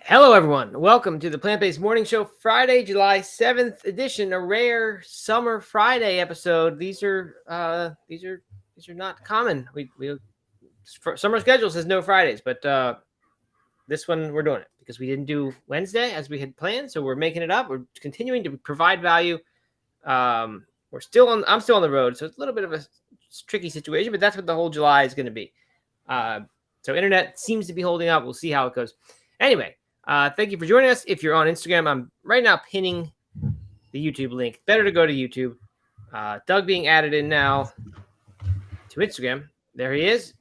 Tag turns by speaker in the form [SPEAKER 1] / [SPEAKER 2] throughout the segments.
[SPEAKER 1] Hello, everyone. Welcome to the Plant-Based Morning Show, Friday, July 7th edition, a rare summer Friday episode. These are not common. We summer schedule says no Fridays, but this one we're doing it because we didn't do Wednesday as we had planned, so we're making it up. We're continuing to provide value. I'm still on the road, so it's a little bit of a tricky situation, but that's what the whole July is going to be. So internet seems to be holding up. We'll see how it goes. Anyway. Thank you for joining us. If you're on Instagram, I'm right now pinning the YouTube link. Better to go to YouTube. Doug being added in now to Instagram. There he is.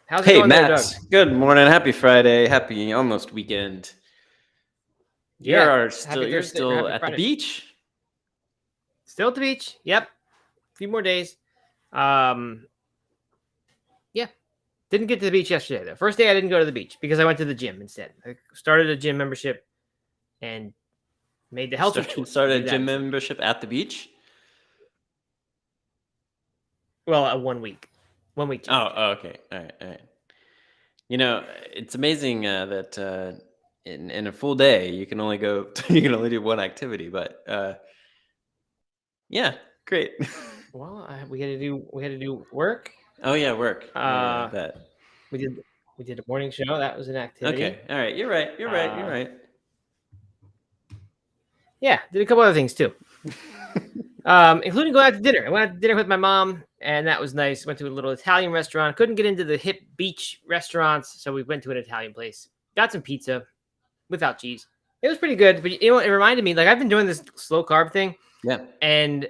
[SPEAKER 1] How's it going
[SPEAKER 2] Matt,
[SPEAKER 1] there, Doug?
[SPEAKER 2] Good morning. Happy Friday. Happy almost weekend.
[SPEAKER 1] Yeah,
[SPEAKER 2] you're still at the beach?
[SPEAKER 1] Still at the beach. Yep. A few more days. Yeah. Didn't get to the beach yesterday, though. First day I didn't go to the beach because I went to the gym instead. I started a gym membership and made the health
[SPEAKER 2] Started a gym membership at the beach?
[SPEAKER 1] Well, 1 week. 1 week.
[SPEAKER 2] Oh, okay. All right. You know, it's amazing that in a full day you can only do one activity, but yeah, great.
[SPEAKER 1] Well, we had to do work.
[SPEAKER 2] Oh yeah, work.
[SPEAKER 1] We did a morning show. That was an activity.
[SPEAKER 2] Okay, all right. You're right.
[SPEAKER 1] Yeah, did a couple other things too, including going out to dinner. I went out to dinner with my mom, and that was nice. Went to a little Italian restaurant. Couldn't get into the hip beach restaurants, so we went to an Italian place. Got some pizza without cheese. It was pretty good, but you know, it reminded me, like, I've been doing this slow carb thing.
[SPEAKER 2] Yeah.
[SPEAKER 1] And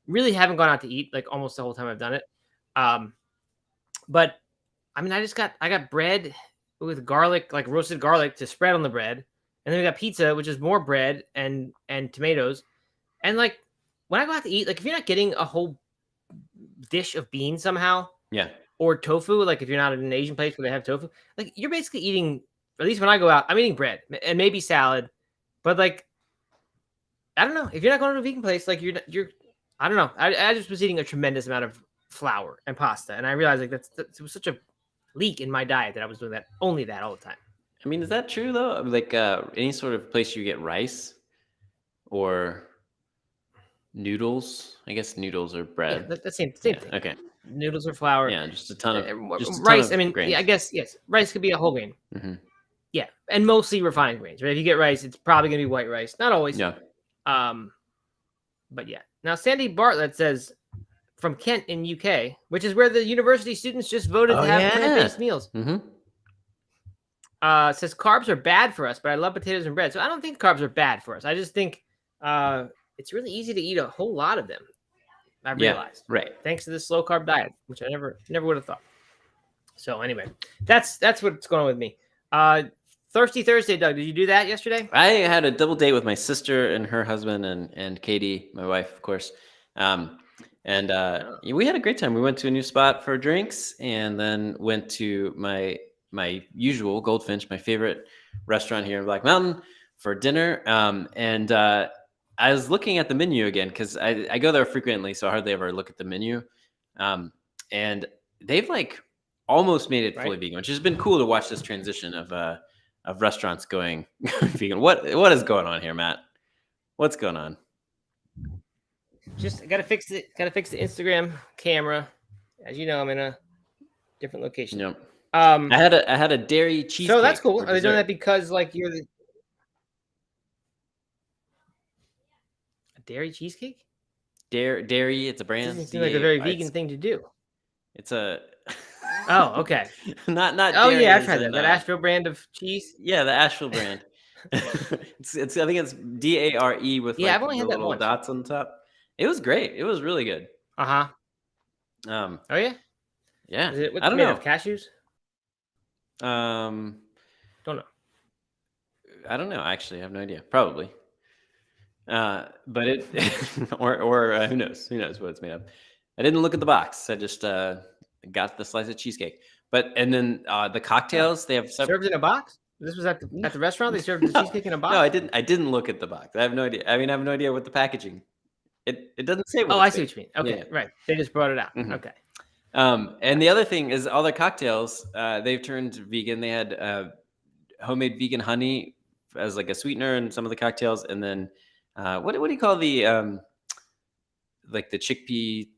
[SPEAKER 1] really haven't gone out to eat like almost the whole time I've done it. But I mean, I got bread with garlic, like roasted garlic to spread on the bread. And then we got pizza, which is more bread and tomatoes. And like when I go out to eat, like if you're not getting a whole dish of beans somehow,
[SPEAKER 2] yeah,
[SPEAKER 1] or tofu, like if you're not in an Asian place where they have tofu, like you're basically eating, at least when I go out, I'm eating bread and maybe salad. But like, I don't know, if you're not going to a vegan place, like you're I don't know. I just was eating a tremendous amount of flour and pasta, and I realized like it was such a leak in my diet that I was doing only that all the time.
[SPEAKER 2] I mean, is that true though? Like any sort of place you get rice or noodles? I guess noodles are bread.
[SPEAKER 1] Yeah, the same thing.
[SPEAKER 2] Okay.
[SPEAKER 1] Noodles or flour.
[SPEAKER 2] Yeah, just a ton of
[SPEAKER 1] rice. I mean,
[SPEAKER 2] grains.
[SPEAKER 1] yeah, I guess yes. Rice could be a whole grain.
[SPEAKER 2] Mm-hmm.
[SPEAKER 1] Yeah, and mostly refined grains. Right? If you get rice, it's probably gonna be white rice. Not always.
[SPEAKER 2] Yeah.
[SPEAKER 1] But yeah. Now, Sandy Bartlett says from Kent in UK, which is where the university students just voted to have plant-based meals.
[SPEAKER 2] Mm-hmm.
[SPEAKER 1] Says carbs are bad for us, but I love potatoes and bread. So I don't think carbs are bad for us. I just think it's really easy to eat a whole lot of them. I realized.
[SPEAKER 2] Yeah, right.
[SPEAKER 1] Thanks to this slow carb diet, which I never would have thought. So anyway, that's what's going on with me. Thirsty Thursday, Doug. Did you do that yesterday?
[SPEAKER 2] I had a double date with my sister and her husband and Katie, my wife, of course. We had a great time. We went to a new spot for drinks and then went to my usual Goldfinch, my favorite restaurant here in Black Mountain, for dinner. I was looking at the menu again because I go there frequently, so I hardly ever look at the menu. And they've like almost made it fully vegan, which has been cool to watch this transition of restaurants going vegan. What is going on here, Matt? What's going on?
[SPEAKER 1] Just gotta fix it. Gotta fix the Instagram camera. As you know, I'm in a different location.
[SPEAKER 2] Yep. I had a dairy cheesecake.
[SPEAKER 1] So that's cool. Are they doing that because like you're the a dairy cheesecake?
[SPEAKER 2] Dairy. It's a brand.
[SPEAKER 1] Doesn't seem like a very vegan thing to do.
[SPEAKER 2] It's a.
[SPEAKER 1] Oh, okay.
[SPEAKER 2] not.
[SPEAKER 1] Oh yeah, I tried that. That Asheville brand of cheese.
[SPEAKER 2] Yeah, the Asheville brand. it's I think it's DARE with
[SPEAKER 1] I've only had that
[SPEAKER 2] little
[SPEAKER 1] once.
[SPEAKER 2] dots on top. It was great. It was really good.
[SPEAKER 1] Oh yeah.
[SPEAKER 2] Yeah.
[SPEAKER 1] Is it
[SPEAKER 2] I don't
[SPEAKER 1] made
[SPEAKER 2] know.
[SPEAKER 1] Of cashews?
[SPEAKER 2] Don't
[SPEAKER 1] know.
[SPEAKER 2] I don't know. Actually, I have no idea. Probably. But it or who knows? Who knows what it's made of? I didn't look at the box. I just got the slice of cheesecake. And then the cocktails they have
[SPEAKER 1] served in a box. This was at the restaurant. They served the cheesecake in a box.
[SPEAKER 2] No, I didn't look at the box. I have no idea. I mean, I have no idea what the packaging. It doesn't say.
[SPEAKER 1] I see what you mean. Okay, right. They just brought it out. Mm-hmm. Okay.
[SPEAKER 2] And the other thing is all their cocktails. They've turned vegan. They had homemade vegan honey as like a sweetener in some of the cocktails, and then what do you call the like the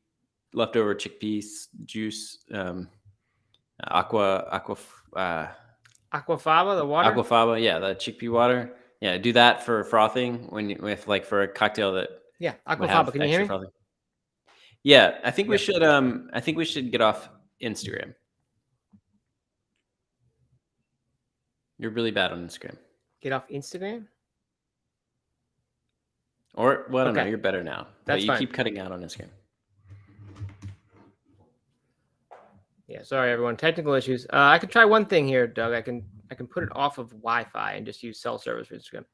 [SPEAKER 2] leftover chickpea juice?
[SPEAKER 1] Aquafaba, the water.
[SPEAKER 2] Aquafaba, yeah, the chickpea water. Yeah, do that for frothing for a cocktail that
[SPEAKER 1] Yeah,
[SPEAKER 2] would
[SPEAKER 1] Aquafaba.
[SPEAKER 2] have
[SPEAKER 1] Can you hear
[SPEAKER 2] extra
[SPEAKER 1] me?
[SPEAKER 2] frothing. Yeah, I think we
[SPEAKER 1] Yeah.
[SPEAKER 2] should. I think we should get off Instagram. You're really bad on Instagram.
[SPEAKER 1] Get off Instagram.
[SPEAKER 2] Or well, I don't know.
[SPEAKER 1] Okay.
[SPEAKER 2] You're better now,
[SPEAKER 1] That's
[SPEAKER 2] but you
[SPEAKER 1] fine.
[SPEAKER 2] keep cutting out on Instagram.
[SPEAKER 1] Yeah, sorry everyone. Technical issues. I could try one thing here, Doug. I can put it off of Wi-Fi and just use cell service for Instagram.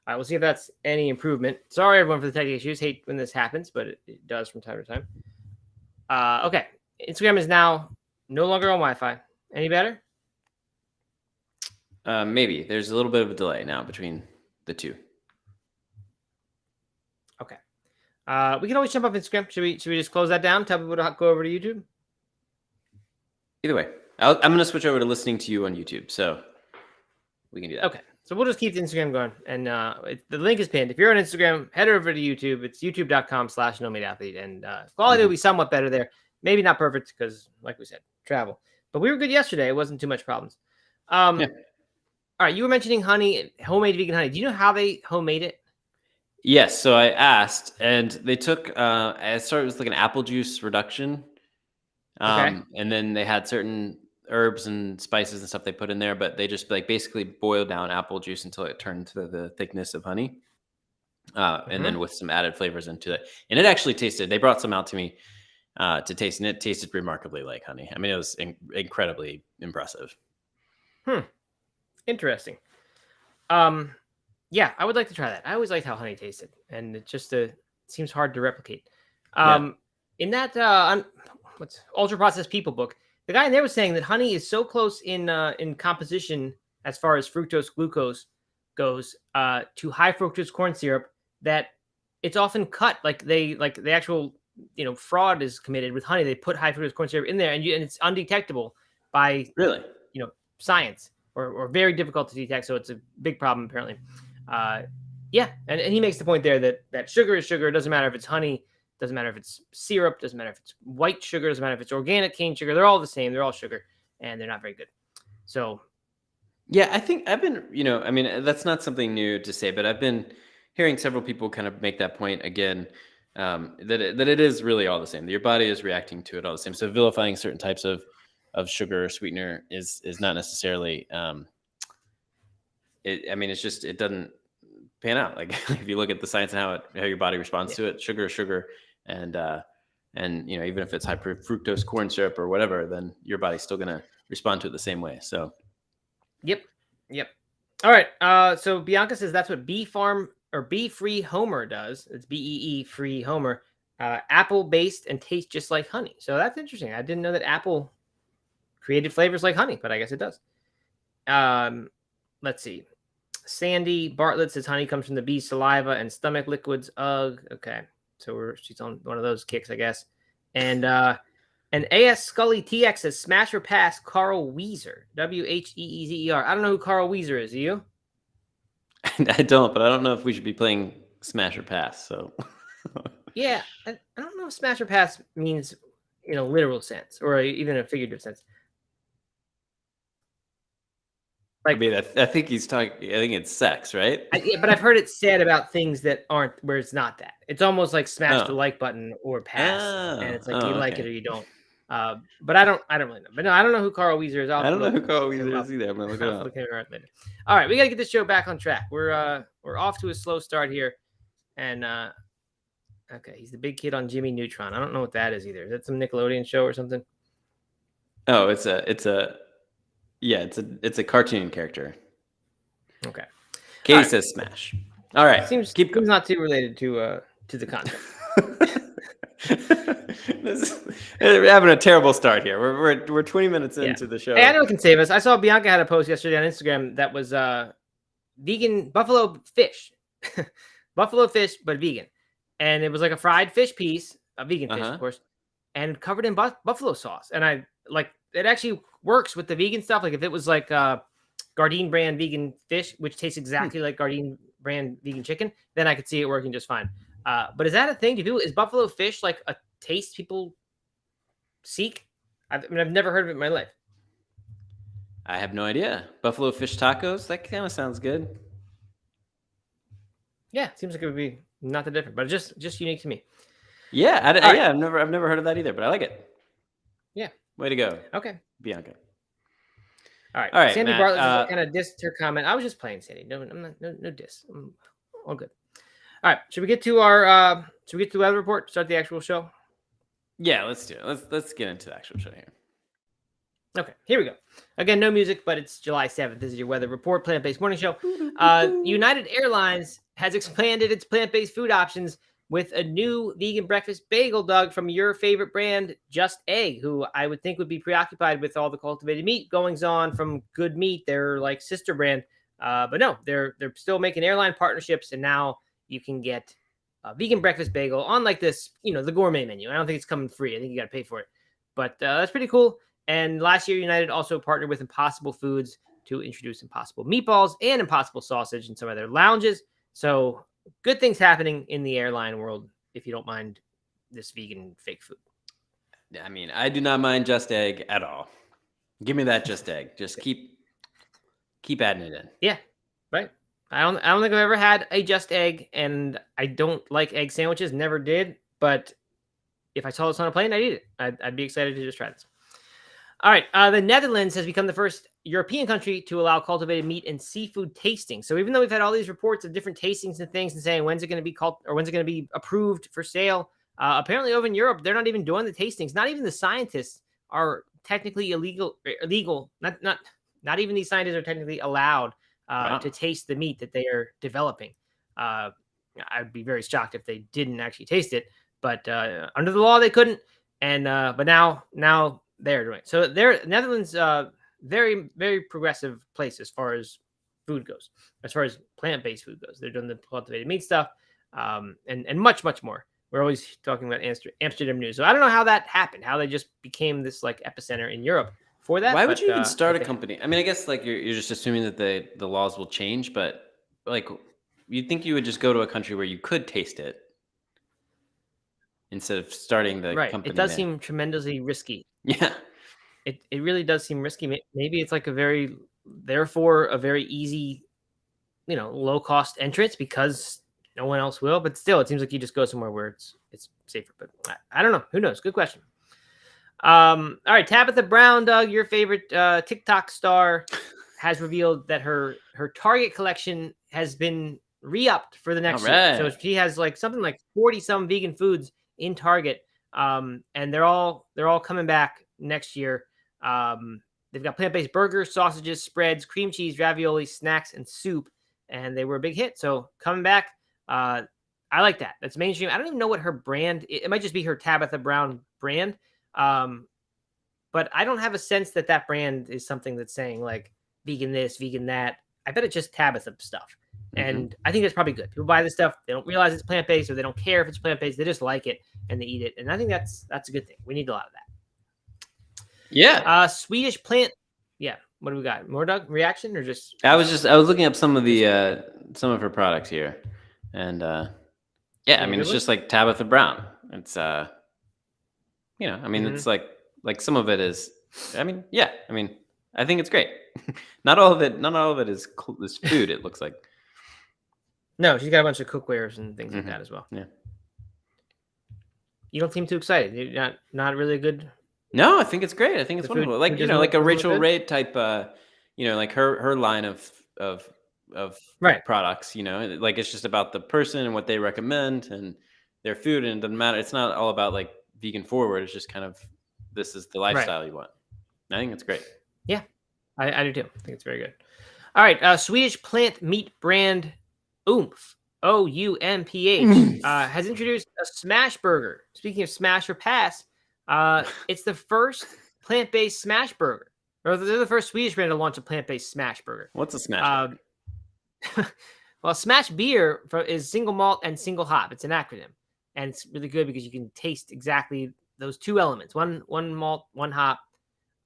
[SPEAKER 1] All right, we'll see if that's any improvement. Sorry everyone for the technical issues. Hate when this happens, but it does from time to time. Okay, Instagram is now no longer on Wi-Fi. Any better?
[SPEAKER 2] Maybe there's a little bit of a delay now between the two.
[SPEAKER 1] Okay. We can always jump off Instagram. Should we just close that down? Tell people to go over to YouTube.
[SPEAKER 2] Either way, I'm going to switch over to listening to you on YouTube, so we can do that.
[SPEAKER 1] Okay, so we'll just keep the Instagram going, and the link is pinned. If you're on Instagram, head over to YouTube. It's youtube.com/nomadeathlete, and quality will be somewhat better there. Maybe not perfect because, like we said, travel. But we were good yesterday. It wasn't too much problems. All right, you were mentioning honey, homemade vegan honey. Do you know how they homemade it?
[SPEAKER 2] Yes, so I asked, and they took. I started with like an apple juice reduction.
[SPEAKER 1] Okay.
[SPEAKER 2] And then they had certain herbs and spices and stuff they put in there, but they just like basically boiled down apple juice until it turned to the thickness of honey. And then with some added flavors into it. And it actually tasted, they brought some out to me to taste, and it tasted remarkably like honey. I mean, it was incredibly impressive.
[SPEAKER 1] Interesting. Yeah, I would like to try that. I always liked how honey tasted, and it just seems hard to replicate. In that what's ultra processed people book, the guy in there was saying that honey is so close in composition as far as fructose glucose goes to high fructose corn syrup that it's often cut like the actual fraud is committed with honey. They put high fructose corn syrup in there, and it's undetectable by science or very difficult to detect. So it's a big problem apparently. Yeah, and he makes the point there that sugar is sugar. It doesn't matter if it's honey. Doesn't matter if it's syrup, doesn't matter if it's white sugar, doesn't matter if it's organic cane sugar. They're all the same. They're all sugar, and they're not very good. So,
[SPEAKER 2] yeah, I think I've been, I mean, that's not something new to say, but I've been hearing several people kind of make that point again, that it is really all the same. Your body is reacting to it all the same. So vilifying certain types of sugar or sweetener is not necessarily, it's just, it doesn't pan out. Like if you look at the science and how your body responds to it, sugar is sugar. And even if it's high fructose corn syrup or whatever, then your body's still going to respond to it the same way. So,
[SPEAKER 1] yep. All right. So Bianca says that's what Bee Farm or Bee Free Homer does. It's BEE Free Homer, apple based and tastes just like honey. So that's interesting. I didn't know that apple created flavors like honey, but I guess it does. Let's see. Sandy Bartlett says honey comes from the bee's saliva and stomach liquids. Ugh. Okay. So she's on one of those kicks, I guess. And AS Scully TX says smash or pass Carl Weezer. WHEEZER. I don't know who Carl Weezer is. Do you?
[SPEAKER 2] I don't, but I don't know if we should be playing smash or pass. So
[SPEAKER 1] yeah, I don't know if smash or pass means in a literal sense or even a figurative sense.
[SPEAKER 2] Like, I mean, I think he's talking. I think it's sex, right?
[SPEAKER 1] Yeah, but I've heard it said about things that aren't where it's not that. It's almost like smash the like button or pass, and it's like you like it or you don't. But I don't really know. But no, I don't know who Carl Weezer is.
[SPEAKER 2] I don't know who Carl Weezer is either. I'm gonna look it up.
[SPEAKER 1] Later. All right, we gotta get this show back on track. We're off to a slow start here, and okay, he's the big kid on Jimmy Neutron. I don't know what that is either. Is that some Nickelodeon show or something?
[SPEAKER 2] Oh, it's a cartoon character.
[SPEAKER 1] Okay.
[SPEAKER 2] Katie says smash. All right.
[SPEAKER 1] Seems not too related to the content.
[SPEAKER 2] We're having a terrible start here. We're 20 minutes into the show.
[SPEAKER 1] Hey, I know it can save us. I saw Bianca had a post yesterday on Instagram that was vegan buffalo fish. Buffalo fish, but vegan. And it was like a fried fish piece, a vegan fish, of course, and covered in buffalo sauce. And I like it actually works with the vegan stuff. Like if it was like Gardein brand vegan fish, which tastes exactly like Gardein brand vegan chicken, then I could see it working just fine. But is that a thing? Is buffalo fish like a taste people seek? I've never heard of it in my life.
[SPEAKER 2] I have no idea. Buffalo fish tacos. That kind of sounds good.
[SPEAKER 1] Yeah, seems like it would be not that different, but just unique to me.
[SPEAKER 2] Yeah,
[SPEAKER 1] right.
[SPEAKER 2] yeah. I've never heard of that either, but I like it.
[SPEAKER 1] Yeah.
[SPEAKER 2] Way to go.
[SPEAKER 1] Okay.
[SPEAKER 2] Bianca.
[SPEAKER 1] All right.
[SPEAKER 2] All right,
[SPEAKER 1] Sandy
[SPEAKER 2] Matt,
[SPEAKER 1] Bartlett just kind of dissed her comment. I was just playing, Sandy. No diss. I'm all good. All right. Should we get to the weather report? Start the actual show.
[SPEAKER 2] Yeah, let's do it. Let's get into the actual show here.
[SPEAKER 1] Okay, here we go. Again, no music, but it's July 7th. This is your weather report, plant-based morning show. United Airlines has expanded its plant-based food options with a new vegan breakfast bagel, Doug, from your favorite brand, Just Egg, who I would think would be preoccupied with all the cultivated meat goings on from Good Meat, their like sister brand. But no, they're still making airline partnerships, and now you can get a vegan breakfast bagel on like this, the gourmet menu. I don't think it's coming free. I think you got to pay for it. But that's pretty cool. And last year, United also partnered with Impossible Foods to introduce Impossible Meatballs and Impossible Sausage in some of their lounges. So good things happening in the airline world, if you don't mind this vegan fake food.
[SPEAKER 2] I mean, I do not mind Just Egg at all. Give me that Just Egg. Just keep adding it in.
[SPEAKER 1] Yeah, right. I don't think I've ever had a Just Egg, and I don't like egg sandwiches. Never did. But if I saw this on a plane, I'd eat it. I'd be excited to just try this. All right. The Netherlands has become the first European country to allow cultivated meat and seafood tasting. So even though we've had all these reports of different tastings and things and saying when's it going to be approved for sale, apparently over in Europe, they're not even doing the tastings. Not even the scientists are technically illegal. Not even these scientists are technically allowed to taste the meat that they are developing. I'd be very shocked if they didn't actually taste it, but under the law they couldn't. And but now they're doing it. So Netherlands, very, very progressive place as far as food goes, as far as plant-based food goes. They're doing the cultivated meat stuff, and much, much more. We're always talking about Amsterdam news. So I don't know how that happened, how they just became this like epicenter in Europe for that.
[SPEAKER 2] Why would you even start a company? I mean, I guess like you're just assuming that the laws will change, but like you'd think you would just go to a country where you could taste it instead of starting the company.
[SPEAKER 1] It does seem tremendously risky.
[SPEAKER 2] Yeah.
[SPEAKER 1] It really does seem risky. Maybe it's like a very easy, low cost entrance because no one else will. But still, it seems like you just go somewhere where it's safer. But I don't know. Who knows? Good question. All right, Tabitha Brown, Doug, your favorite TikTok star, has revealed that her Target collection has been re-upped for the next year. So she has like something like 40 some vegan foods in Target, and they're all coming back next year. They've got plant-based burgers, sausages, spreads, cream cheese, ravioli, snacks, and soup, and they were a big hit. So coming back, I like that. That's mainstream. I don't even know what her brand. It might just be her Tabitha Brown brand, but I don't have a sense that brand is something that's saying like vegan this, vegan that. I bet it's just Tabitha stuff. And I think that's probably good. People buy this stuff, they don't realize it's plant-based, or they don't care if it's plant-based. They just like it and they eat it. And I think that's a good thing. We need a lot of that.
[SPEAKER 2] Yeah.
[SPEAKER 1] Swedish plant. Yeah. What do we got? More Doug reaction or just?
[SPEAKER 2] I was looking up some of some of her products here, and yeah, I mean it's just like Tabitha Brown. It's I mean it's like some of it is. I mean, yeah. I mean, I think it's great. Not all of it is food. It looks like.
[SPEAKER 1] No, she's got a bunch of cookwares and things like that as well.
[SPEAKER 2] Yeah.
[SPEAKER 1] You don't seem too excited. You're not really good.
[SPEAKER 2] No, I think it's great. I think it's wonderful. Like like a Rachel Ray type. Like her line of products. Like it's just about the person and what they recommend and their food, and it doesn't matter. It's not all about like vegan forward. It's just kind of this is the lifestyle you want. I think it's great.
[SPEAKER 1] Yeah, I do too. I think it's very good. All right, Swedish plant meat brand Oomph, OUMPH, has introduced a smash burger. Speaking of smash or pass, it's the first plant-based smash burger. Or they're the first Swedish brand to launch a plant-based smash burger.
[SPEAKER 2] What's a smash burger?
[SPEAKER 1] Well, smash beer is single malt and single hop. It's an acronym. And it's really good because you can taste exactly those two elements. One malt, one hop.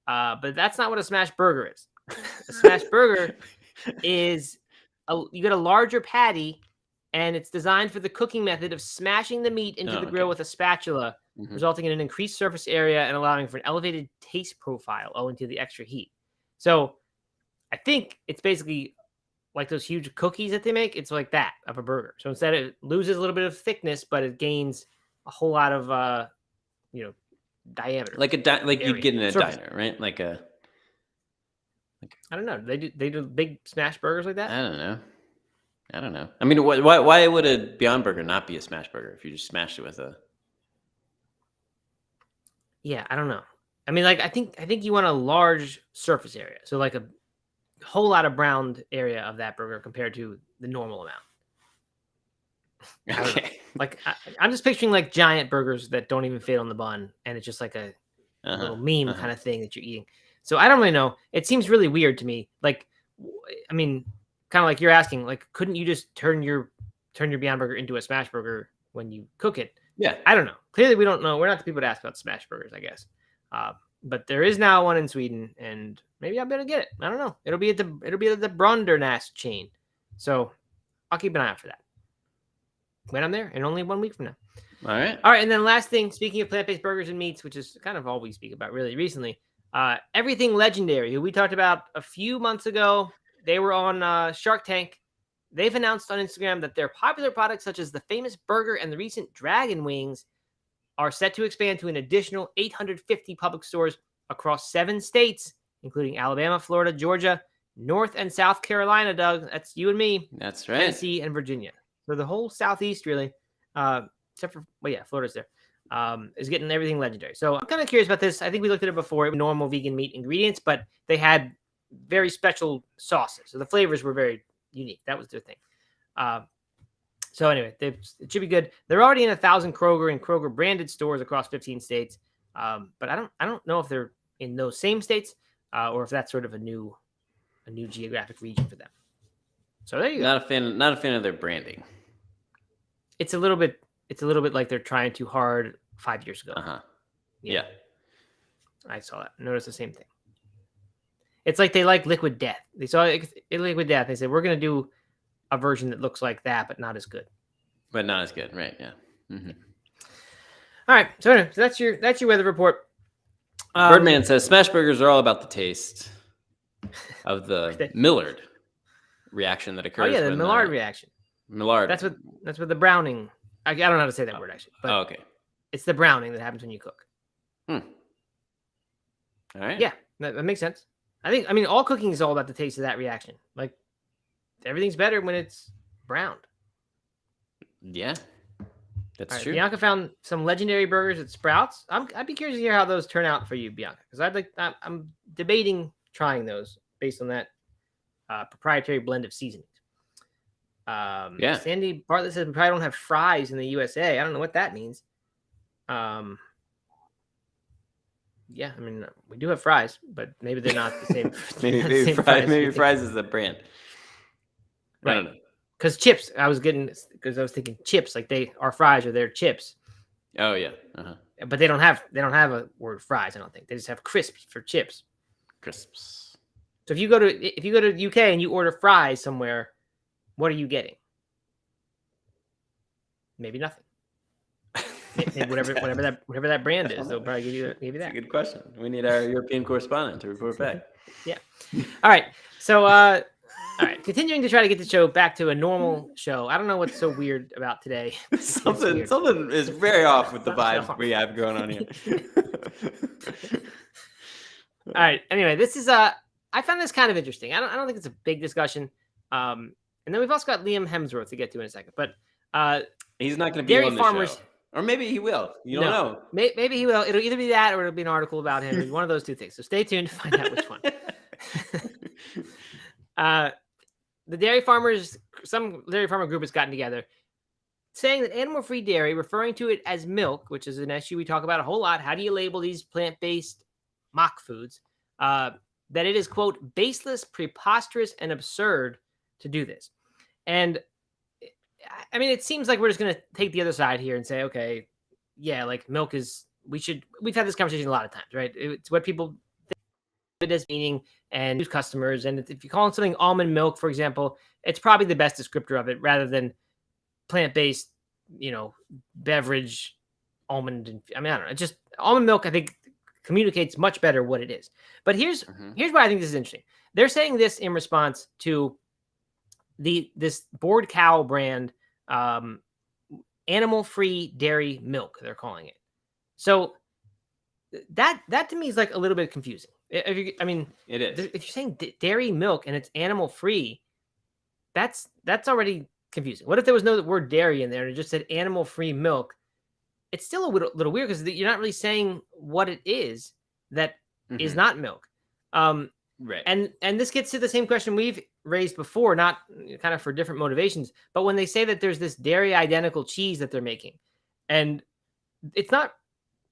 [SPEAKER 1] But that's not what a smash burger is. A smash burger is you get a larger patty, and it's designed for the cooking method of smashing the meat into the grill
[SPEAKER 2] okay.
[SPEAKER 1] with a spatula, resulting in an increased surface area and allowing for an elevated taste profile owing to the extra heat. So I think it's basically like those huge cookies that they make. It's like that of a burger. So instead it loses a little bit of thickness, but it gains a whole lot of diameter.
[SPEAKER 2] Like like you'd get in a
[SPEAKER 1] surface.
[SPEAKER 2] diner, right?
[SPEAKER 1] I don't know. They do big smash burgers like that.
[SPEAKER 2] I don't know. I mean, why would a Beyond Burger not be a smash burger if you just smashed it with a?
[SPEAKER 1] Yeah, I don't know. I mean, like I think you want a large surface area, so like a whole lot of browned area of that burger compared to the normal amount.
[SPEAKER 2] Okay.
[SPEAKER 1] Like I'm just picturing like giant burgers that don't even fit on the bun, and it's just like a little meme kind of thing that you're eating. So I don't really know. It seems really weird to me. Like, I mean, kind of like you're asking, like, couldn't you just turn your Beyond Burger into a smash burger when you cook it?
[SPEAKER 2] Yeah.
[SPEAKER 1] I don't know. Clearly, we don't know. We're not the people to ask about smash burgers, I guess. But there is now one in Sweden, and maybe I'll be able to get it. I don't know. It'll be at the Brondernäs chain. So I'll keep an eye out for that when I'm there, and only 1 week from now.
[SPEAKER 2] All right.
[SPEAKER 1] And then last thing, speaking of plant-based burgers and meats, which is kind of all we speak about really recently, Everything Legendary, who we talked about a few months ago. They were on Shark Tank. They've announced on Instagram that their popular products, such as the famous burger and the recent dragon wings, are set to expand to an additional 850 Publix stores across 7 states, including Alabama, Florida, Georgia, North and South Carolina, Doug. That's you and me.
[SPEAKER 2] That's right.
[SPEAKER 1] Tennessee and Virginia. So the whole Southeast, really, except for, Florida's there, is getting Everything Legendary. So I'm kind of curious about this. I think we looked at it before. It was normal vegan meat ingredients, but they had very special sauces. So the flavors were very unique. That was their thing. So anyway, it should be good. They're already in 1,000 Kroger and Kroger branded stores across 15 states. But I don't know if they're in those same states or if that's sort of a new geographic region for them. So there you go.
[SPEAKER 2] Not a fan of their branding.
[SPEAKER 1] It's a little bit like they're trying too hard 5 years ago.
[SPEAKER 2] Yeah.
[SPEAKER 1] I saw that. Noticed the same thing. It's like they like Liquid Death. They saw Liquid Death. They said, we're going to do a version that looks like that, but not as good.
[SPEAKER 2] But not as good, right? Yeah.
[SPEAKER 1] All right. So anyway, that's your weather report.
[SPEAKER 2] Birdman says smash burgers are all about the taste of the Millard reaction that occurs.
[SPEAKER 1] Oh yeah, the Millard reaction.
[SPEAKER 2] Millard.
[SPEAKER 1] That's what the browning. I don't know how to say that word actually. But
[SPEAKER 2] okay.
[SPEAKER 1] It's the browning that happens when you cook.
[SPEAKER 2] All right.
[SPEAKER 1] Yeah, that makes sense. I mean, all cooking is all about the taste of that reaction. Like everything's better when it's browned.
[SPEAKER 2] Yeah, that's true.
[SPEAKER 1] Bianca found some legendary burgers at Sprouts. I'd be curious to hear how those turn out for you, Bianca, because I'm debating trying those based on that proprietary blend of seasonings.
[SPEAKER 2] Yeah.
[SPEAKER 1] Sandy Bartlett says we probably don't have fries in the USA. I don't know what that means. Yeah, I mean we do have fries, but maybe they're not the same.
[SPEAKER 2] maybe fries is the brand.
[SPEAKER 1] Right.
[SPEAKER 2] I don't know.
[SPEAKER 1] Because chips, I was thinking chips, like our fries are their chips.
[SPEAKER 2] Oh yeah.
[SPEAKER 1] But they don't have a word fries. I don't think they just have crisps for chips.
[SPEAKER 2] Crisps.
[SPEAKER 1] So if you go to UK and you order fries somewhere, what are you getting? Maybe nothing. Maybe whatever that brand is, they'll probably give you that.
[SPEAKER 2] That's a good question. We need our European correspondent to report back.
[SPEAKER 1] Yeah. All right. So all right, continuing to try to get the show back to a normal show. I don't know what's so weird about today.
[SPEAKER 2] Something is very off with the vibe we have going on here.
[SPEAKER 1] All right. Anyway, this is I found this kind of interesting. I don't think it's a big discussion. And then we've also got Liam Hemsworth to get to in a second. But
[SPEAKER 2] he's not going to be on the show. Or maybe he will. You don't know.
[SPEAKER 1] Maybe he will. It'll either be that or it'll be an article about him. One of those two things. So stay tuned to find out which one. The dairy farmers, some dairy farmer group has gotten together saying that animal-free dairy, referring to it as milk, which is an issue we talk about a whole lot. How do you label these plant-based mock foods? That it is, quote, baseless, preposterous, and absurd to do this. And I mean, it seems like we're just going to take the other side here and say, okay, yeah, like milk is, we've had this conversation a lot of times, right? It's what people it as meaning and use customers. And if you call it something almond milk, for example, it's probably the best descriptor of it rather than plant-based, beverage, almond. And I don't know. It's just almond milk, I think, communicates much better what it is. But here's why I think this is interesting. They're saying this in response to this Bored Cow brand, animal-free dairy milk, they're calling it. So that to me is like a little bit confusing. It is. If you're saying dairy milk and it's animal-free, that's already confusing. What if there was no word dairy in there and it just said animal-free milk? It's still a little weird because you're not really saying what it is that is not milk.
[SPEAKER 2] Right.
[SPEAKER 1] And this gets to the same question we've raised before, not kind of for different motivations, but when they say that there's this dairy identical cheese that they're making, and it's not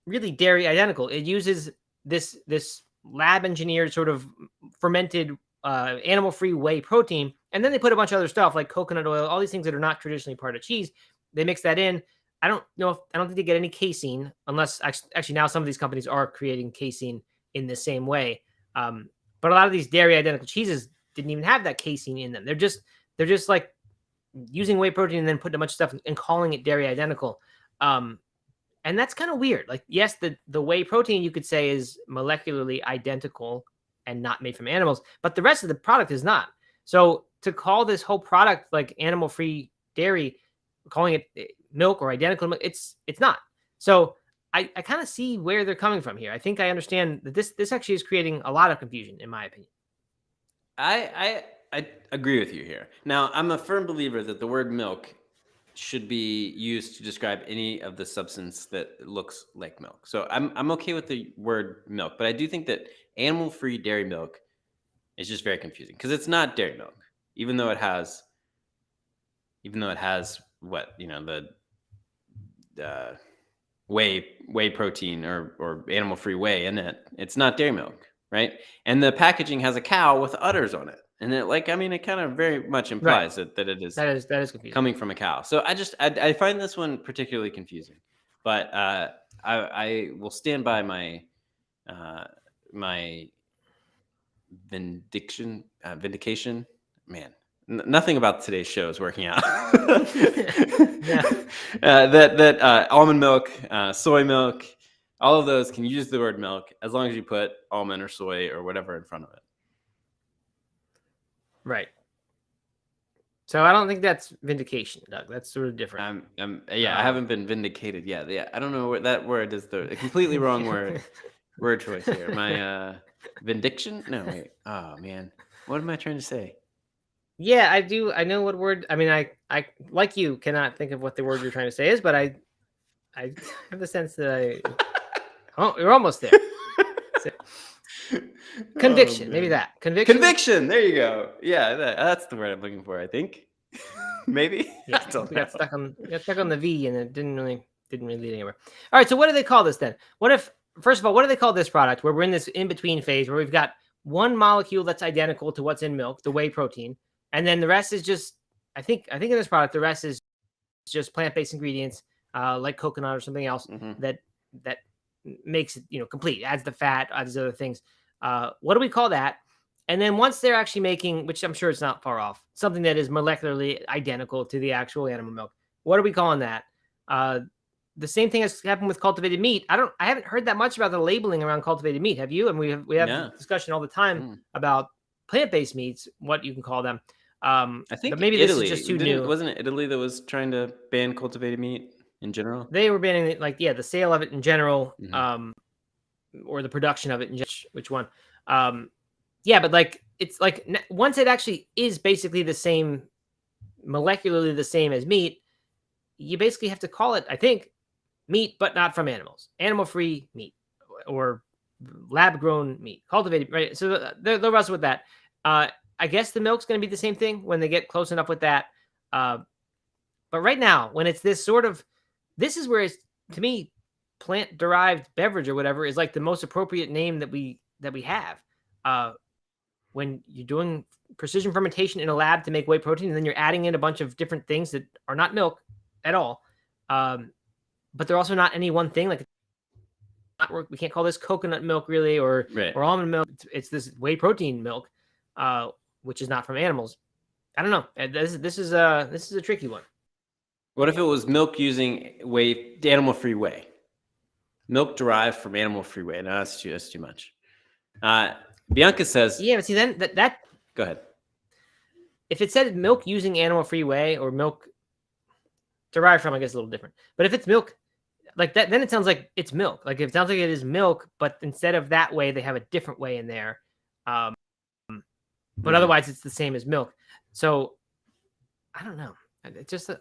[SPEAKER 1] really dairy identical. It uses this lab engineered sort of fermented animal-free whey protein, and then they put a bunch of other stuff like coconut oil, all these things that are not traditionally part of cheese. They mix that in. I don't think they get any casein, unless actually now some of these companies are creating casein in the same way. But a lot of these dairy identical cheeses didn't even have that casein in them. They're just like using whey protein and then putting a bunch of stuff and calling it dairy identical. And that's kind of weird. Like, yes, the whey protein you could say is molecularly identical and not made from animals, but the rest of the product is not. So to call this whole product like animal-free dairy, calling it milk or identical milk, it's not. So I kind of see where they're coming from here. I think I understand that this actually is creating a lot of confusion, in my opinion.
[SPEAKER 2] I agree with you here. Now, I'm a firm believer that the word milk should be used to describe any of the substance that looks like milk. So I'm okay with the word milk, but I do think that animal-free dairy milk is just very confusing because it's not dairy milk, even though it has what, the whey protein or animal-free whey in it. It's not dairy milk, right? And the packaging has a cow with udders on it. And it kind of very much implies that it is
[SPEAKER 1] that is confusing,
[SPEAKER 2] coming from a cow. So I find this one particularly confusing, but I will stand by my my vindication. Man, nothing about today's show is working out. That almond milk, soy milk, all of those can use the word milk as long as you put almond or soy or whatever in front of it.
[SPEAKER 1] Right. So I don't think that's vindication, Doug. That's sort of different.
[SPEAKER 2] I haven't been vindicated yet. Yeah, I don't know what that word is. The completely wrong word choice here. My vindiction? No, wait. Oh man, what am I trying to say?
[SPEAKER 1] Yeah, I do. I know what word. I mean, I like you cannot think of what the word you're trying to say is, but I have the sense that you're almost there. Conviction, maybe that.
[SPEAKER 2] Conviction. There you go. Yeah, that's the word I'm looking for, I think. Maybe.
[SPEAKER 1] Yeah, we got stuck on the V, and it didn't really lead anywhere. All right, so what do they call this then? First of all, what do they call this product where we're in this in-between phase where we've got one molecule that's identical to what's in milk, the whey protein, and then the rest is just, I think in this product, the rest is just plant-based ingredients like coconut or something else that makes it complete, adds the fat, adds other things. What do we call that? And then once they're actually making, which I'm sure it's not far off, something that is molecularly identical to the actual animal milk, what are we calling that? The same thing has happened with cultivated meat. I haven't heard that much about the labeling around cultivated meat. Have you? And we have discussion all the time about plant-based meats, what you can call them.
[SPEAKER 2] I think
[SPEAKER 1] but maybe
[SPEAKER 2] Italy,
[SPEAKER 1] this is just too new.
[SPEAKER 2] Wasn't it Italy that was trying to ban cultivated meat in general?
[SPEAKER 1] They were banning it, the sale of it in general, or the production of it in general. Which one? But it's once it actually is basically the same, molecularly the same as meat, you basically have to call it, I think, meat, but not from animals, animal-free meat or lab-grown meat, cultivated, right? So they'll wrestle with that. I guess the milk's going to be the same thing when they get close enough with that. But right now, when it's this is where it's, to me, plant-derived beverage or whatever is like the most appropriate name that we have. When you're doing precision fermentation in a lab to make whey protein, and then you're adding in a bunch of different things that are not milk at all, but they're also not any one thing. Like we can't call this coconut milk really or almond milk. It's this whey protein milk, which is not from animals. I don't know. This is a tricky one.
[SPEAKER 2] What if it was milk using animal-free whey? Milk derived from animal-free whey. No, that's too much. Bianca says,
[SPEAKER 1] yeah, but see then that
[SPEAKER 2] go ahead.
[SPEAKER 1] If it said milk using animal-free whey or milk derived from, I guess a little different. But if it's milk like that, then it sounds like it's milk. Like it sounds like it is milk, but instead of that whey, they have a different whey in there. But otherwise, it's the same as milk. So I don't know. It's just I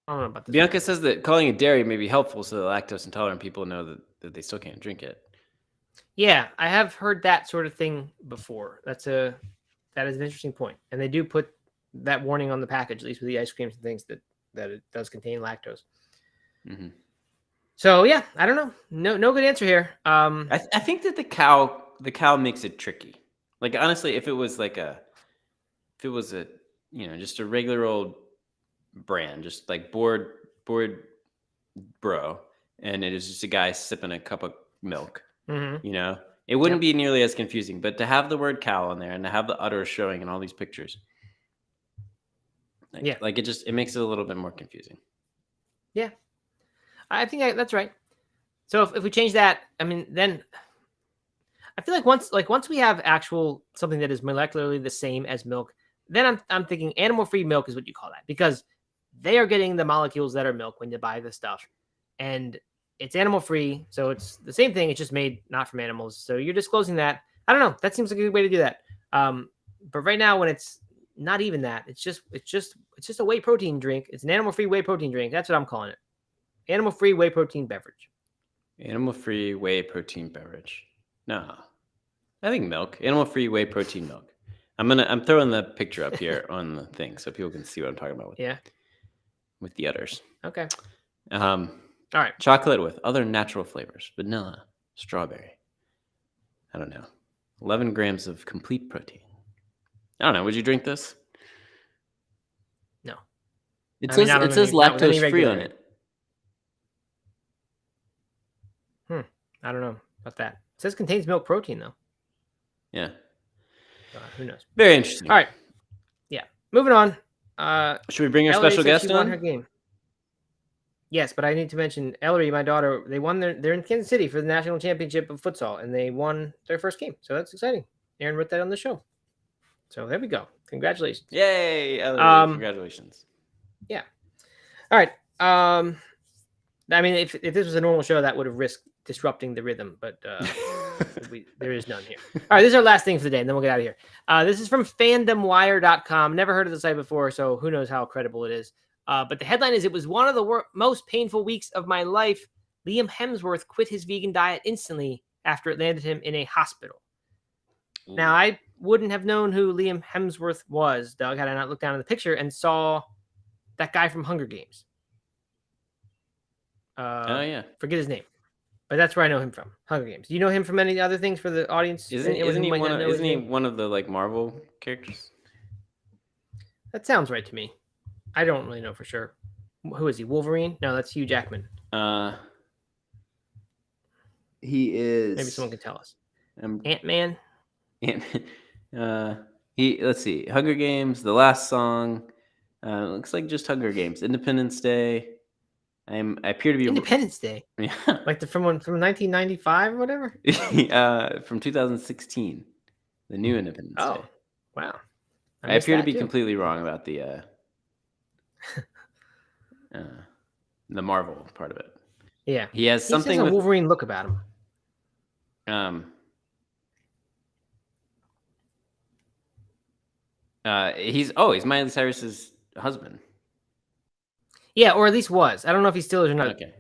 [SPEAKER 1] don't know about this.
[SPEAKER 2] Bianca says that calling it dairy may be helpful so that lactose intolerant people know that they still can't drink it.
[SPEAKER 1] Yeah, I have heard that sort of thing before. That is an interesting point. And they do put that warning on the package, at least with the ice creams and things, that it does contain lactose.
[SPEAKER 2] Mm-hmm.
[SPEAKER 1] So yeah, I don't know. No good answer here.
[SPEAKER 2] I think that the cow makes it tricky. Like honestly, if it was a just a regular old brand, just like bored bro, and it is just a guy sipping a cup of milk.
[SPEAKER 1] Mm-hmm.
[SPEAKER 2] It wouldn't be nearly as confusing. But to have the word cow on there and to have the udder showing in all these pictures, it makes it a little bit more confusing.
[SPEAKER 1] Yeah, I think that's right. So if we change that, I mean, then I feel like once we have actual something that is molecularly the same as milk, then I'm thinking animal-free milk is what you call that, because they are getting the molecules that are milk when you buy the stuff, and it's animal-free, so it's the same thing. It's just made not from animals. So you're disclosing that. I don't know. That seems like a good way to do that. But right now, when it's not even that, it's just a whey protein drink. It's an animal-free whey protein drink. That's what I'm calling it. Animal-free whey protein beverage.
[SPEAKER 2] Animal-free whey protein beverage. No, I think milk. Animal-free whey protein milk. I'm throwing the picture up here on the thing so people can see what I'm talking about. With the udders.
[SPEAKER 1] Okay.
[SPEAKER 2] All right. Chocolate with other natural flavors. Vanilla, strawberry. I don't know. 11 grams of complete protein. I don't know. Would you drink this?
[SPEAKER 1] No.
[SPEAKER 2] It says lactose free on it.
[SPEAKER 1] I don't know about that. It says contains milk protein though.
[SPEAKER 2] Yeah.
[SPEAKER 1] Who knows?
[SPEAKER 2] Very interesting.
[SPEAKER 1] All right. Yeah. Moving on.
[SPEAKER 2] Should we bring our special guest on?
[SPEAKER 1] Her game. Yes, but I need to mention Ellery, my daughter. They won they're in Kansas City for the national championship of futsal, and they won their first game. So that's exciting. Aaron wrote that on the show. So there we go. Congratulations.
[SPEAKER 2] Yay, Ellery. Congratulations.
[SPEAKER 1] Yeah. All right. I mean, if this was a normal show, that would have risked disrupting the rhythm, but there is none here. All right, this is our last thing for the day, and then we'll get out of here. This is from fandomwire.com. Never heard of the site before, so who knows how credible it is. But the headline is, it was one of the most painful weeks of my life. Liam Hemsworth quit his vegan diet instantly after it landed him in a hospital. Ooh. Now, I wouldn't have known who Liam Hemsworth was, Doug, had I not looked down at the picture and saw that guy from Hunger Games. Forget his name. But that's where I know him from, Hunger Games. Do you know him from any other things for the audience?
[SPEAKER 2] Isn't he one of the like Marvel characters?
[SPEAKER 1] That sounds right to me. I don't really know for sure. Who is he? Wolverine? No, that's Hugh Jackman.
[SPEAKER 3] He is.
[SPEAKER 1] Maybe someone can tell us. Ant-Man.
[SPEAKER 2] Let's see. Hunger Games. The last song. Looks like just Hunger Games. Independence Day. I appear to be
[SPEAKER 1] Independence Day.
[SPEAKER 2] Yeah.
[SPEAKER 1] Like from 1995 or whatever.
[SPEAKER 2] From 2016, the new Independence Day.
[SPEAKER 1] Oh, wow!
[SPEAKER 2] I appear to be completely wrong about the Marvel part of it.
[SPEAKER 1] Yeah,
[SPEAKER 2] he has something
[SPEAKER 1] with a Wolverine look about him.
[SPEAKER 2] He's Miley Cyrus's husband.
[SPEAKER 1] Yeah, or at least was. I don't know if he still is or not.
[SPEAKER 2] Okay.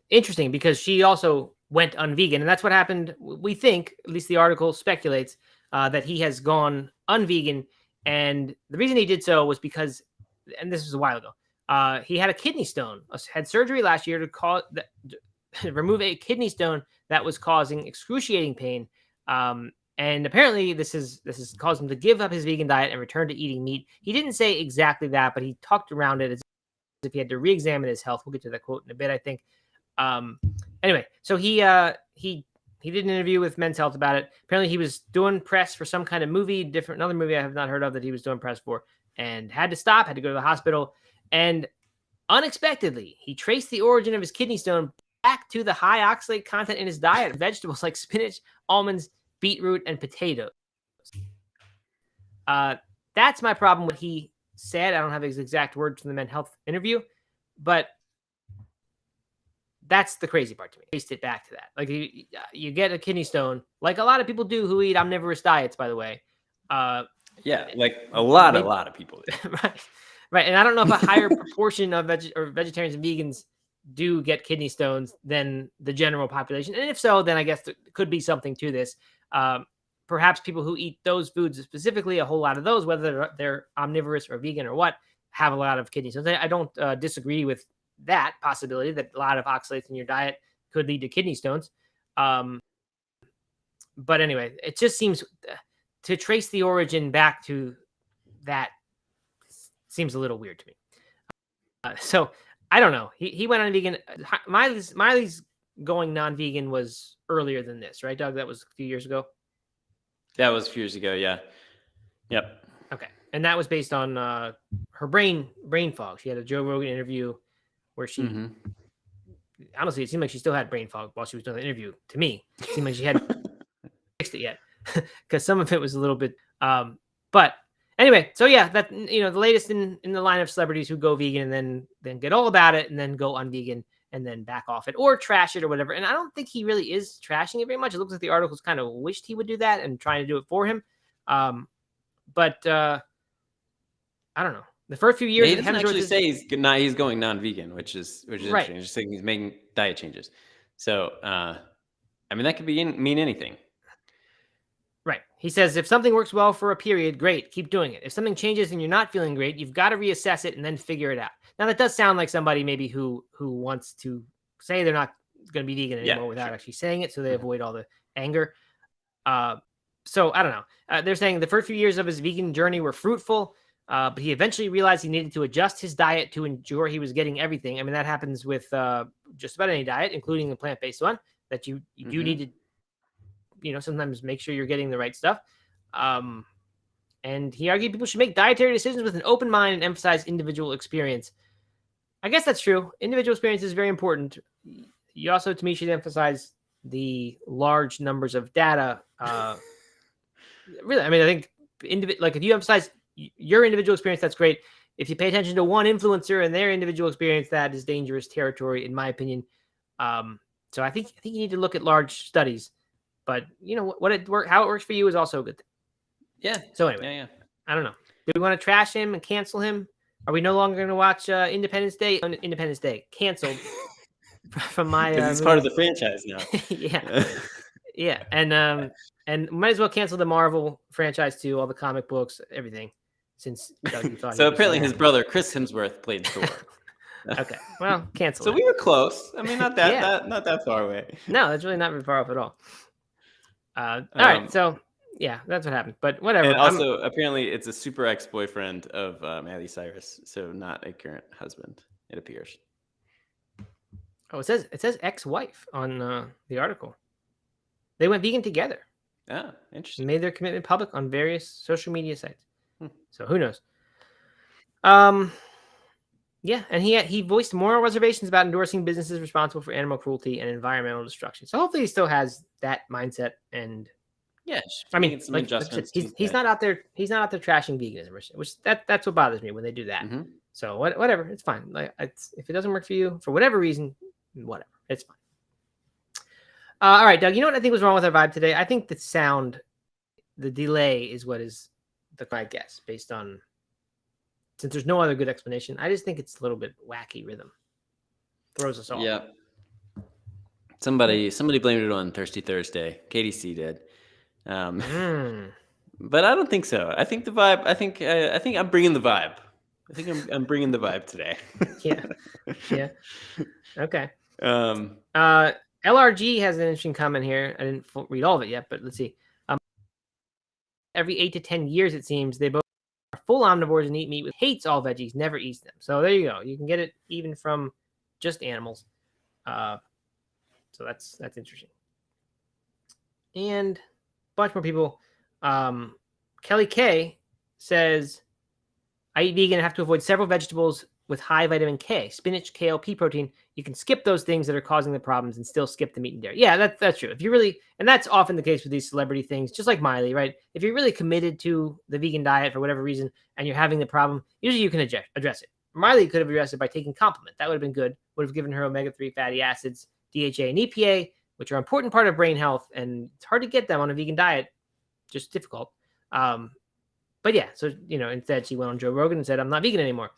[SPEAKER 1] Interesting, because she also went unvegan, and that's what happened. We think, at least the article speculates, that he has gone unvegan, and the reason he did so was because, and this was a while ago, he had a kidney stone. Had surgery last year to remove a kidney stone that was causing excruciating pain. And apparently this has caused him to give up his vegan diet and return to eating meat. He didn't say exactly that, but he talked around it as if he had to re-examine his health. We'll get to that quote in a bit, I think. Anyway, so he did an interview with Men's Health about it. Apparently, he was doing press for some kind of movie, another movie I have not heard of that he was doing press for, and had to stop, had to go to the hospital, and unexpectedly, he traced the origin of his kidney stone back to the high oxalate content in his diet, vegetables like spinach, almonds, beetroot, and potatoes. That's my problem with what he said. I don't have his exact words from the Men's Health interview, but that's the crazy part to me. Traced it back to that. Like you get a kidney stone, like a lot of people do who eat omnivorous diets, by the way.
[SPEAKER 2] Yeah, like a lot of people do.
[SPEAKER 1] Right. And I don't know if a higher proportion of vegetarians and vegans do get kidney stones than the general population. And if so, then I guess there could be something to this. Perhaps people who eat those foods specifically, a whole lot of those, whether they're omnivorous or vegan or what, have a lot of kidney stones. I don't disagree with that possibility that a lot of oxalates in your diet could lead to kidney stones. But anyway, it just seems to trace the origin back to that seems a little weird to me. So I don't know. He went on vegan. Miley's going non-vegan was earlier than this, right, Doug? That was a few years ago.
[SPEAKER 2] That was a few years ago. Yeah. Yep.
[SPEAKER 1] Okay. And that was based on her brain fog. She had a Joe Rogan interview where she honestly, it seemed like she still had brain fog while she was doing the interview. To me, it seemed like she hadn't fixed it yet because some of it was a little bit. But anyway, so yeah, that the latest in the line of celebrities who go vegan and then get all about it and then go unvegan and then back off it or trash it or whatever. And I don't think he really is trashing it very much. It looks like the articles kind of wished he would do that and trying to do it for him. But I don't know. The first few years,
[SPEAKER 2] he doesn't actually say he's going non-vegan, which is
[SPEAKER 1] right.
[SPEAKER 2] interesting. He's just saying he's making diet changes. So, I mean, that could mean anything.
[SPEAKER 1] Right. He says, if something works well for a period, great, keep doing it. If something changes and you're not feeling great, you've got to reassess it and then figure it out. Now, that does sound like somebody maybe who wants to say they're not going to be vegan anymore without actually saying it, so they avoid all the anger. So I don't know. They're saying the first few years of his vegan journey were fruitful, but he eventually realized he needed to adjust his diet to ensure he was getting everything. I mean, that happens with just about any diet, including the plant-based one, that you do need to, sometimes make sure you're getting the right stuff. And he argued people should make dietary decisions with an open mind and emphasize individual experience. I guess that's true. Individual experience is very important. You also, to me, should emphasize the large numbers of data. Really, I mean, I think if you emphasize your individual experience, that's great. If you pay attention to one influencer and their individual experience, that is dangerous territory, in my opinion. So I think you need to look at large studies. But how it works for you is also a good thing.
[SPEAKER 2] Yeah.
[SPEAKER 1] So anyway,
[SPEAKER 2] yeah.
[SPEAKER 1] I don't know. Do we want to trash him and cancel him? Are we no longer going to watch Independence Day? Independence Day canceled from my.
[SPEAKER 2] Because it's part of the franchise now.
[SPEAKER 1] Yeah, and might as well cancel the Marvel franchise too. All the comic books, everything. Since Doug thought
[SPEAKER 2] so apparently his brother Chris Hemsworth played Thor.
[SPEAKER 1] Okay, well, cancel.
[SPEAKER 2] So we were close. I mean, not that not that far away.
[SPEAKER 1] No, that's really not very far off at all. All right, so yeah, that's what happened. But whatever.
[SPEAKER 2] And also, apparently, it's a super ex-boyfriend of Miley Cyrus, so not a current husband. It appears.
[SPEAKER 1] Oh, it says ex-wife on the article. They went vegan together.
[SPEAKER 2] Ah, interesting.
[SPEAKER 1] Made their commitment public on various social media sites. So who knows? Yeah, and he voiced moral reservations about endorsing businesses responsible for animal cruelty and environmental destruction. So hopefully he still has that mindset. And
[SPEAKER 2] yeah,
[SPEAKER 1] I mean,
[SPEAKER 2] some adjustments.
[SPEAKER 1] He's not out there. He's not out there trashing veganism, which that's what bothers me when they do that.
[SPEAKER 2] Mm-hmm.
[SPEAKER 1] So whatever, it's fine. Like if it doesn't work for you for whatever reason, whatever, it's fine. All right, Doug. You know what I think was wrong with our vibe today? I think the sound, the delay, is what is the correct guess based on. Since there's no other good explanation, I just think it's a little bit wacky rhythm. Throws us off.
[SPEAKER 2] Yeah. Somebody blamed it on Thirsty Thursday. KDC did. But I don't think so. I think the vibe. I think I'm bringing the vibe. I think I'm bringing the vibe today.
[SPEAKER 1] Yeah. Okay. LRG has an interesting comment here. I didn't read all of it yet, but let's see. Every 8 to 10 years, it seems, they both are full omnivores and eat meat, hates all veggies, never eats them. So there you go. You can get it even from just animals. So that's interesting. And a bunch more people. Kelly K says, I eat vegan and have to avoid several vegetables with high vitamin K, spinach, kale, pea protein. You can skip those things that are causing the problems and still skip the meat and dairy. Yeah, that's true. If you really, and that's often the case with these celebrity things, just like Miley, right? If you're really committed to the vegan diet for whatever reason and you're having the problem, usually you can address it. Miley could have addressed it by taking Complement. That would have been good. Would have given her omega-3 fatty acids, DHA and EPA, which are an important part of brain health, and it's hard to get them on a vegan diet, just difficult. But yeah, so instead she went on Joe Rogan and said, "I'm not vegan anymore."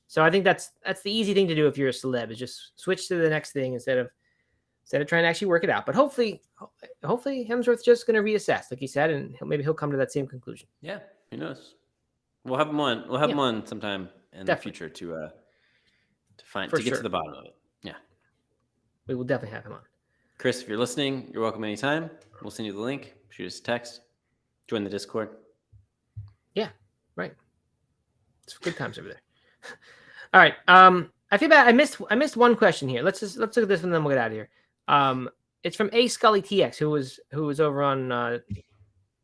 [SPEAKER 1] So I think that's the easy thing to do if you're a celeb, is just switch to the next thing instead of trying to actually work it out. But hopefully Hemsworth's just going to reassess, like he said, and maybe he'll come to that same conclusion.
[SPEAKER 2] Yeah, who knows? We'll have him on. We'll have him on sometime in the future to get to the bottom of it. Yeah,
[SPEAKER 1] we will definitely have him on.
[SPEAKER 2] Chris, if you're listening, you're welcome anytime. We'll send you the link. Shoot us a text. Join the Discord.
[SPEAKER 1] Yeah, right. It's good times over there. All right. I feel bad. I missed one question here. Let's look at this one, and then we'll get out of here. It's from A Scully TX, who was over on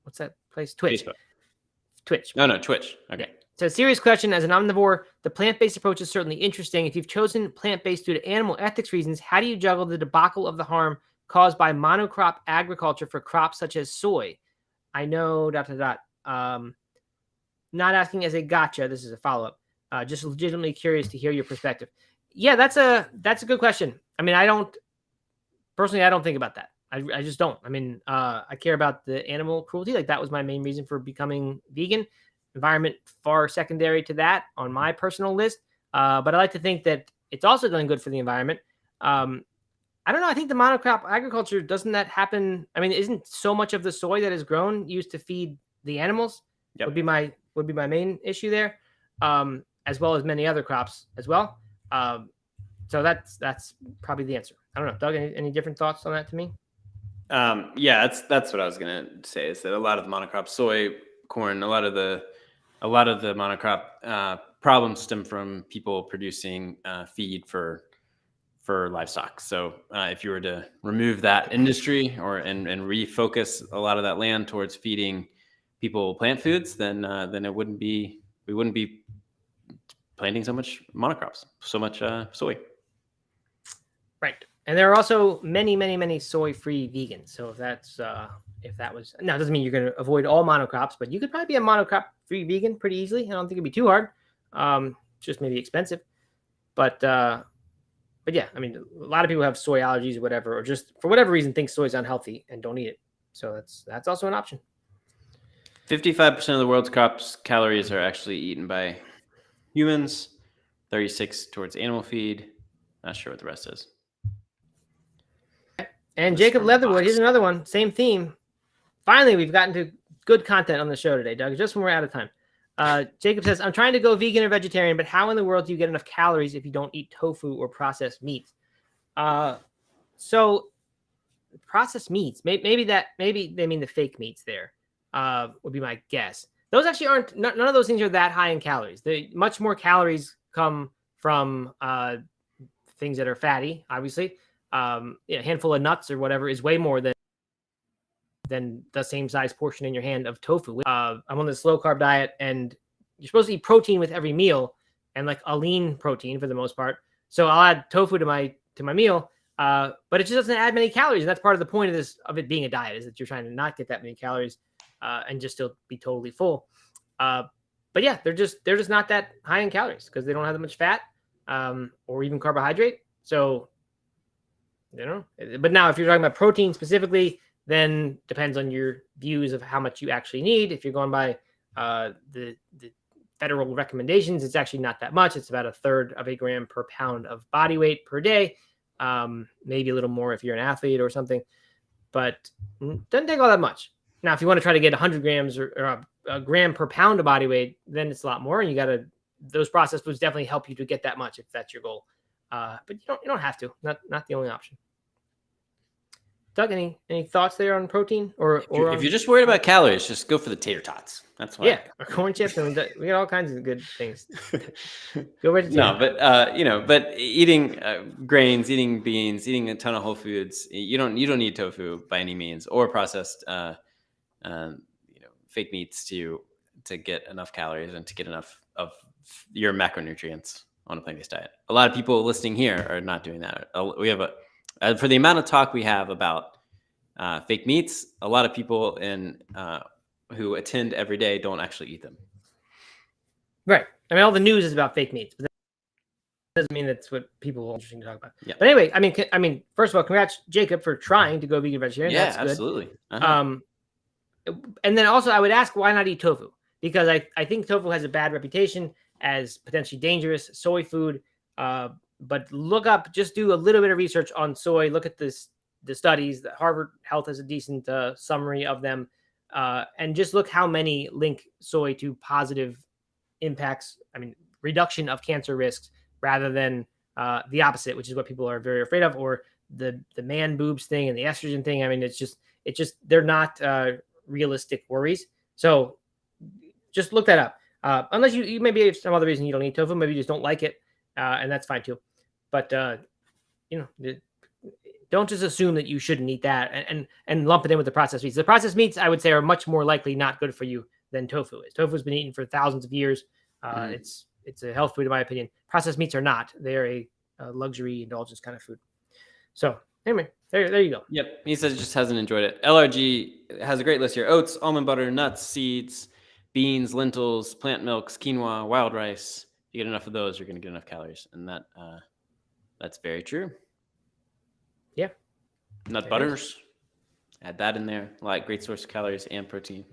[SPEAKER 1] what's that place? Twitch.
[SPEAKER 2] Facebook.
[SPEAKER 1] Twitch.
[SPEAKER 2] No, Twitch. Okay.
[SPEAKER 1] Yeah. So, serious question. As an omnivore, the plant-based approach is certainly interesting. If you've chosen plant-based due to animal ethics reasons, how do you juggle the debacle of the harm caused by monocrop agriculture for crops such as soy? I know. ... Not asking as a gotcha. This is a follow-up. Just legitimately curious to hear your perspective. Yeah, that's a good question. I mean, I don't think about that. I just don't. I mean, I care about the animal cruelty. Like, that was my main reason for becoming vegan. Environment far secondary to that on my personal list. But I like to think that it's also doing good for the environment. I don't know. I think the monocrop agriculture, doesn't that happen? I mean, isn't so much of the soy that is grown used to feed the animals? Yep. Would be my main issue there, as well as many other crops as well. So that's probably the answer. I don't know, Doug. Any different thoughts on that to me?
[SPEAKER 2] Yeah, that's what I was gonna say. Is that a lot of the monocrop soy, corn, a lot of the monocrop problems stem from people producing feed for livestock. So if you were to remove that industry and refocus a lot of that land towards feeding people plant foods, then we wouldn't be planting so much monocrops, so much soy.
[SPEAKER 1] Right. And there are also many soy-free vegans. So if that was, now it doesn't mean you're going to avoid all monocrops, but you could probably be a monocrop-free vegan pretty easily. I don't think it'd be too hard. Just maybe expensive. But yeah, I mean, a lot of people have soy allergies or whatever, or just for whatever reason think soy is unhealthy and don't eat it. So that's also an option.
[SPEAKER 2] 55% of the world's crops calories are actually eaten by humans. 36 towards animal feed. Not sure what the rest is.
[SPEAKER 1] And Jacob Leatherwood, here's another one. Same theme. Finally, we've gotten to good content on the show today, Doug, just when we're out of time. Jacob says, I'm trying to go vegan or vegetarian, but how in the world do you get enough calories if you don't eat tofu or processed meats? So processed meats, maybe they mean the fake meats there, would be my guess. Those actually aren't, none of those things are that high in calories. Much more calories come from things that are fatty, obviously. A handful of nuts or whatever is way more than the same size portion in your hand of tofu. I'm on this low carb diet, and you're supposed to eat protein with every meal, and like a lean protein for the most part. So I'll add tofu to my meal, but it just doesn't add many calories. And that's part of the point of it being a diet, is that you're trying to not get that many calories and just still be totally full. But yeah, they're just not that high in calories because they don't have that much fat or even carbohydrate. So but now if you're talking about protein specifically, then depends on your views of how much you actually need. If you're going by the federal recommendations, it's actually not that much. It's about 1/3 of a gram per pound of body weight per day. Maybe a little more if you're an athlete or something, but doesn't take all that much. Now, if you want to try to get 100 grams or a gram per pound of body weight, then it's a lot more. And those processed foods definitely help you to get that much if that's your goal. But you don't have to. Not the only option. Doug, any thoughts there on protein? Or
[SPEAKER 2] if you're just worried about calories, just go for the tater tots. That's why.
[SPEAKER 1] Yeah, or corn chips. I mean, we got all kinds of good things. Go corn chips. I mean, we got all kinds of good things. Go vegetarian.
[SPEAKER 2] No, but eating grains, eating beans, eating a ton of whole foods. You don't need tofu by any means, or processed, fake meats to get enough calories and to get enough of your macronutrients on a plant-based diet. A lot of people listening here are not doing that. We have for the amount of talk we have about fake meats, a lot of people who attend every day don't actually eat them.
[SPEAKER 1] Right. I mean, all the news is about fake meats, but that doesn't mean that's what people are interested to talk about.
[SPEAKER 2] Yeah.
[SPEAKER 1] But anyway, I mean, first of all, congrats, Jacob, for trying to go vegan vegetarian.
[SPEAKER 2] Yeah,
[SPEAKER 1] that's good.
[SPEAKER 2] Absolutely. Uh-huh.
[SPEAKER 1] And then also, I would ask, why not eat tofu? Because I think tofu has a bad reputation as potentially dangerous soy food. But just do a little bit of research on soy. Look at the studies. That Harvard Health has a decent summary of them, and just look how many link soy to positive impacts. I mean, reduction of cancer risks rather than the opposite, which is what people are very afraid of, or the man boobs thing and the estrogen thing. I mean, it's just they're not realistic worries. So just look that up. Unless you maybe have some other reason you don't eat tofu, maybe you just don't like it, and that's fine too. But don't just assume that you shouldn't eat that and lump it in with the processed meats. The processed meats, I would say, are much more likely not good for you than tofu is. Tofu's been eaten for thousands of years. It's a health food, in my opinion. Processed meats are not. They are a luxury indulgence kind of food. So anyway, there you go.
[SPEAKER 2] Yep. He says he just hasn't enjoyed it. LRG has a great list here: oats, almond butter, nuts, seeds, beans, lentils, plant milks, quinoa, wild rice. If you get enough of those, you're going to get enough calories, and that's very true.
[SPEAKER 1] Yeah.
[SPEAKER 2] Nut butters, add that in there. Like, great source of calories and protein.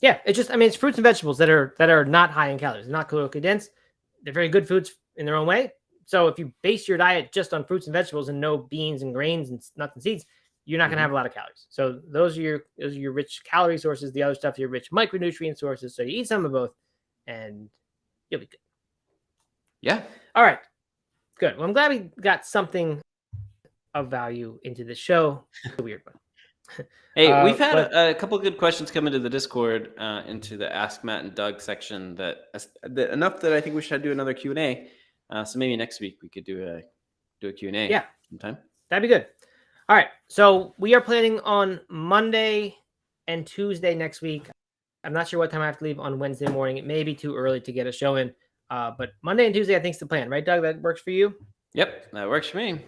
[SPEAKER 1] Yeah, it's fruits and vegetables that are not high in calories, not calorically dense. They're very good foods in their own way. So if you base your diet just on fruits and vegetables and no beans and grains and nuts and seeds, you're not going to have a lot of calories. So those are your rich calorie sources. The other stuff, your rich micronutrient sources. So you eat some of both, and you'll be good.
[SPEAKER 2] Yeah.
[SPEAKER 1] All right. Good. Well, I'm glad we got something of value into the show. It's a weird one.
[SPEAKER 2] Hey, we've had a couple of good questions come into the Discord, into the Ask Matt and Doug section. That enough that I think we should do another Q&A. So maybe next week we could do a Q&A.
[SPEAKER 1] Yeah,
[SPEAKER 2] sometime.
[SPEAKER 1] That'd be good. All right, so we are planning on Monday and Tuesday next week. I'm not sure what time I have to leave on Wednesday morning. It may be too early to get a show in, but Monday and Tuesday I think is the plan, right, Doug? That works for you?
[SPEAKER 2] Yep, that works for me.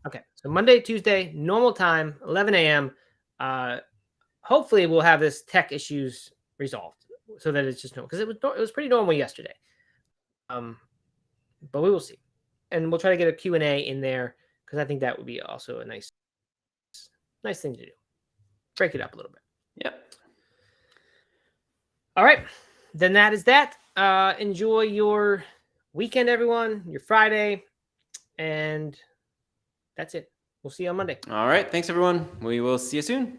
[SPEAKER 1] Okay, so Monday, Tuesday, normal time, 11 a.m. Hopefully we'll have this tech issues resolved so that it's just normal, because it was pretty normal yesterday. But we will see, and we'll try to get a Q&A in there, because I think that would be also a nice thing to do. Break it up a little bit.
[SPEAKER 2] Yep.
[SPEAKER 1] All right, then that is that. Enjoy your weekend, everyone. Your Friday, and that's it. We'll see you on Monday.
[SPEAKER 2] All right. Thanks, everyone. We will see you soon.